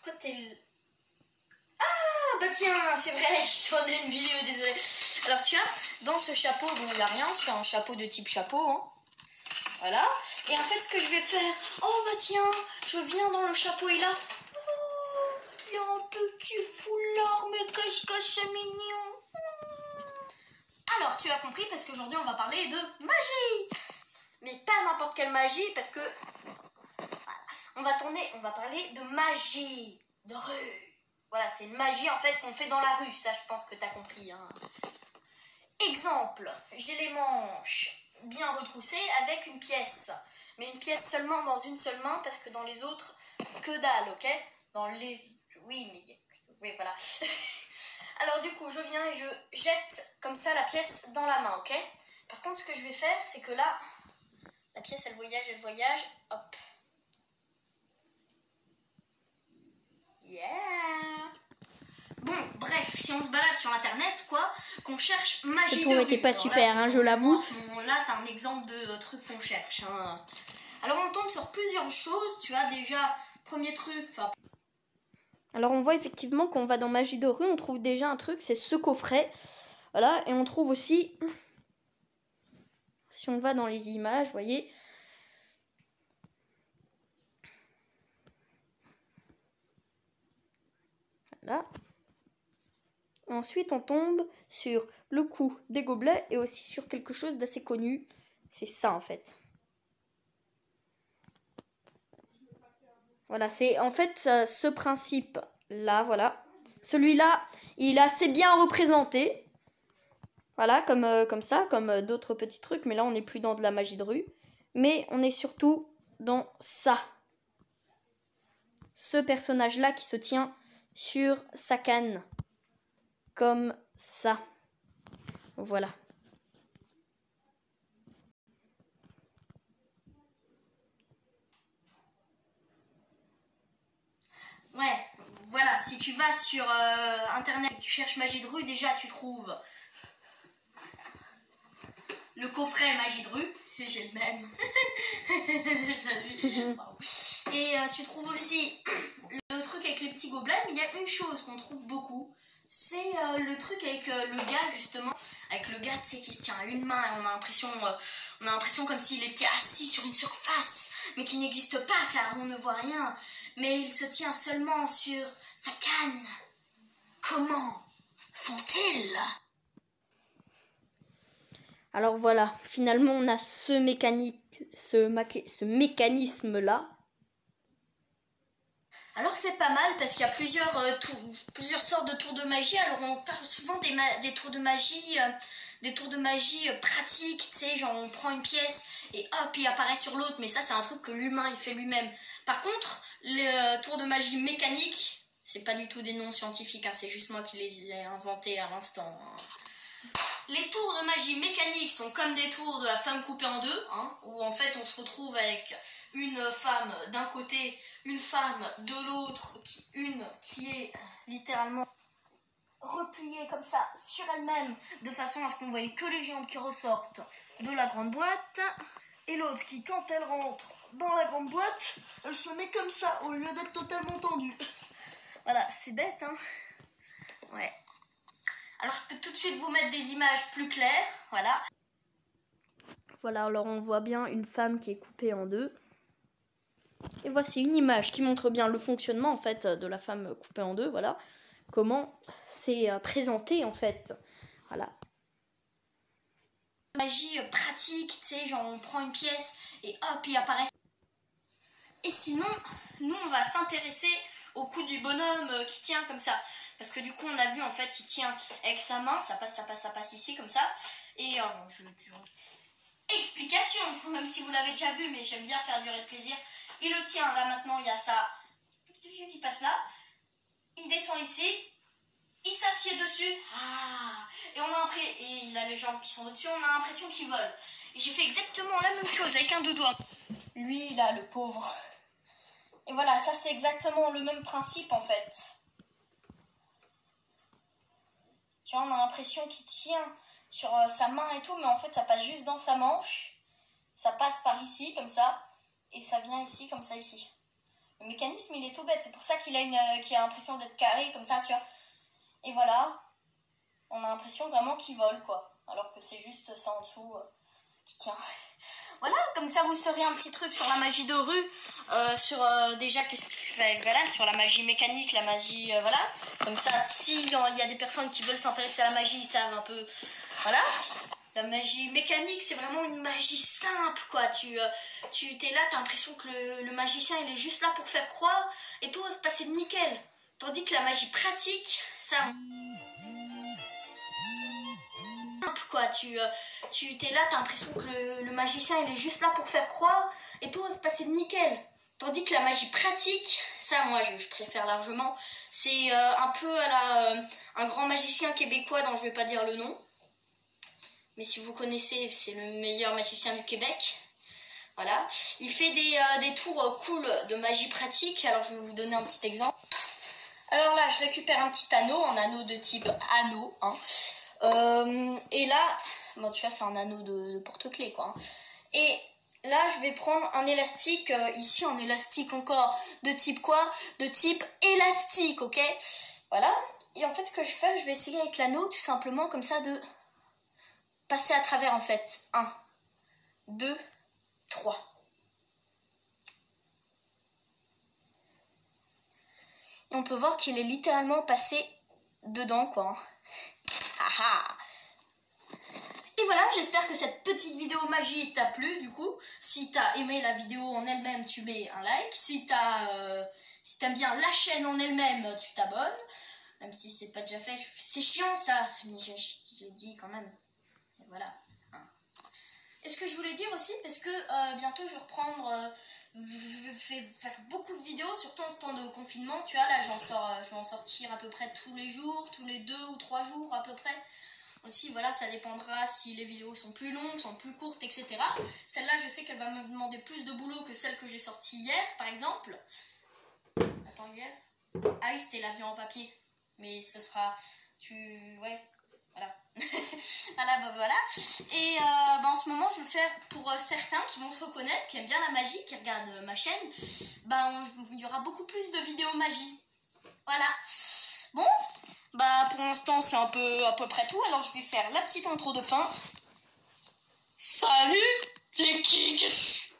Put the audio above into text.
Pourquoi t'es... Ah bah tiens, c'est vrai, je tournais une vidéo, désolé. Alors tu vois, dans ce chapeau, bon il n'y a rien, c'est un chapeau de type chapeau, hein. Voilà. Et en fait, ce que je vais faire... Oh bah tiens, je viens dans le chapeau et là... Oh, il y a un petit foulard, mais qu'est-ce que c'est mignon. Alors, tu as compris, parce qu'aujourd'hui, on va parler de magie. Mais pas n'importe quelle magie, parce que... Voilà. On va parler de magie de rue. Voilà, c'est une magie, en fait, qu'on fait dans la rue. Ça, je pense que tu as compris, hein. Exemple, j'ai les manches bien retroussées avec une pièce. Mais une pièce seulement dans une seule main, parce que dans les autres, que dalle, ok? Dans les... Oui, mais... Oui, voilà. Alors du coup, je viens et je jette comme ça la pièce dans la main, ok? Par contre, ce que je vais faire, c'est que là, la pièce, elle voyage, hop. Yeah! Bon, bref, si on se balade sur internet, quoi, qu'on cherche magie Ce de tour rue. était pas Alors super, là, hein, je l'avoue. À ce moment-là, t'as un exemple de truc qu'on cherche, hein. Alors on tombe sur plusieurs choses, tu vois, déjà, premier truc, enfin... Alors on voit effectivement qu'on va dans magie de rue, on trouve déjà un truc, c'est ce coffret. Voilà, et on trouve aussi, si on va dans les images, vous voyez, voilà. Ensuite, on tombe sur le coup des gobelets et aussi sur quelque chose d'assez connu. C'est ça en fait. Voilà, c'est en fait ce principe-là, voilà. Celui-là, il est assez bien représenté. Voilà, comme ça, comme d'autres petits trucs. Mais là, on n'est plus dans de la magie de rue. Mais on est surtout dans ça. Ce personnage-là qui se tient sur sa canne. Comme ça. Voilà. Ouais, voilà, si tu vas sur internet et que tu cherches magie de rue, déjà tu trouves le coffret magie de rue, j'ai le même. Et tu trouves aussi le truc avec les petits gobelets, mais il y a une chose qu'on trouve beaucoup, c'est le truc avec le gars justement, avec le gars tu sais qui se tient à une main et on a l'impression comme s'il était assis sur une surface, mais qui n'existe pas car on ne voit rien, mais il se tient seulement sur sa canne. Comment font-ils? Alors voilà, finalement on a ce mécanisme-là. Alors c'est pas mal parce qu'il y a plusieurs sortes de tours de magie. Alors on parle souvent des tours de magie, pratiques, tu sais, genre on prend une pièce et hop il apparaît sur l'autre. Mais ça c'est un truc que l'humain il fait lui-même. Par contre les tours de magie mécaniques, c'est pas du tout des noms scientifiques, hein, c'est juste moi qui les ai inventés à l'instant, hein. Les tours de magie mécanique sont comme des tours de la femme coupée en deux, hein, où en fait on se retrouve avec une femme d'un côté, une femme de l'autre, une qui est littéralement repliée comme ça sur elle-même, de façon à ce qu'on voie que les jambes qui ressortent de la grande boîte, et l'autre qui, quand elle rentre dans la grande boîte, elle se met comme ça au lieu d'être totalement tendue. Voilà, c'est bête, hein. Ouais. Alors je peux tout de suite vous mettre des images plus claires, voilà. Voilà, alors on voit bien une femme qui est coupée en deux. Et voici une image qui montre bien le fonctionnement en fait de la femme coupée en deux, voilà. Comment c'est présenté en fait. Voilà. Magie pratique, tu sais, genre on prend une pièce et hop, il apparaît. Et sinon, nous on va s'intéresser au cou du bonhomme qui tient comme ça. Parce que du coup on a vu en fait il tient avec sa main, ça passe ici comme ça. Et explication, même si vous l'avez déjà vu, mais j'aime bien faire durer le plaisir. Il le tient là maintenant, il y a ça, il passe là, il descend ici, il s'assied dessus, et et il a les jambes qui sont au-dessus, on a l'impression qu'il vole. Et j'ai fait exactement la même chose avec un doudou. Lui là, le pauvre. Et voilà, ça c'est exactement le même principe en fait. Tu vois, on a l'impression qu'il tient sur sa main et tout, mais en fait ça passe juste dans sa manche. Ça passe par ici comme ça, et ça vient ici comme ça ici. Le mécanisme, il est tout bête. C'est pour ça qu'il a l'impression d'être carré, comme ça, tu vois. Et voilà. On a l'impression vraiment qu'il vole, quoi. Alors que c'est juste ça en dessous qui tient. Voilà, comme ça, vous saurez un petit truc sur la magie de rue. Déjà, qu'est-ce que je fais, voilà, sur la magie mécanique, la magie, voilà. Comme ça, s'il y a des personnes qui veulent s'intéresser à la magie, ils savent un peu, voilà. La magie mécanique, c'est vraiment une magie simple, quoi. Tu t'es là, t'as l'impression que le magicien, il est juste là pour faire croire, et tout va se passer nickel. Tandis que la magie pratique, ça... quoi, tu t'es là, t'as l'impression que le magicien, il est juste là pour faire croire, et tout va se passer nickel. Tandis que la magie pratique, ça, moi, je préfère largement. C'est un peu à un grand magicien québécois dont je vais pas dire le nom. Mais si vous connaissez, c'est le meilleur magicien du Québec. Voilà. Il fait des tours cool de magie pratique. Alors, je vais vous donner un petit exemple. Alors là, je récupère un petit anneau, un anneau de type anneau. Hein. Et là, bon, tu vois, c'est un anneau de porte-clés, quoi. Hein. Et là, je vais prendre un élastique. Ici, un élastique encore de type quoi? De type élastique, ok? Voilà. Et en fait, ce que je fais, je vais essayer avec l'anneau, tout simplement, comme ça, de... passer à travers en fait. 1, 2, 3. Et on peut voir qu'il est littéralement passé dedans, quoi. Haha. Et voilà, j'espère que cette petite vidéo magie t'a plu, du coup. Si t'as aimé la vidéo en elle-même, tu mets un like. Si t'aimes bien la chaîne en elle-même, tu t'abonnes. Même si c'est pas déjà fait. C'est chiant, ça. Mais je le dis quand même. Et voilà. Et ce que je voulais dire aussi, parce que bientôt je vais reprendre, je vais faire beaucoup de vidéos, surtout en ce temps de confinement. Tu vois, là je vais en sortir à peu près tous les jours, tous les 2 ou 3 jours à peu près. Aussi, voilà, ça dépendra si les vidéos sont plus longues, sont plus courtes, etc. Celle-là, je sais qu'elle va me demander plus de boulot que celle que j'ai sortie hier, par exemple. Attends, hier? Ah oui, c'était l'avion en papier. Mais ce sera... Ouais, voilà. Voilà. Et en ce moment, je vais faire pour certains qui vont se reconnaître, qui aiment bien la magie, qui regardent ma chaîne, il y aura beaucoup plus de vidéos magie. Voilà. Bon, pour l'instant, c'est à peu près tout. Alors, je vais faire la petite intro de fin. Salut les kicks.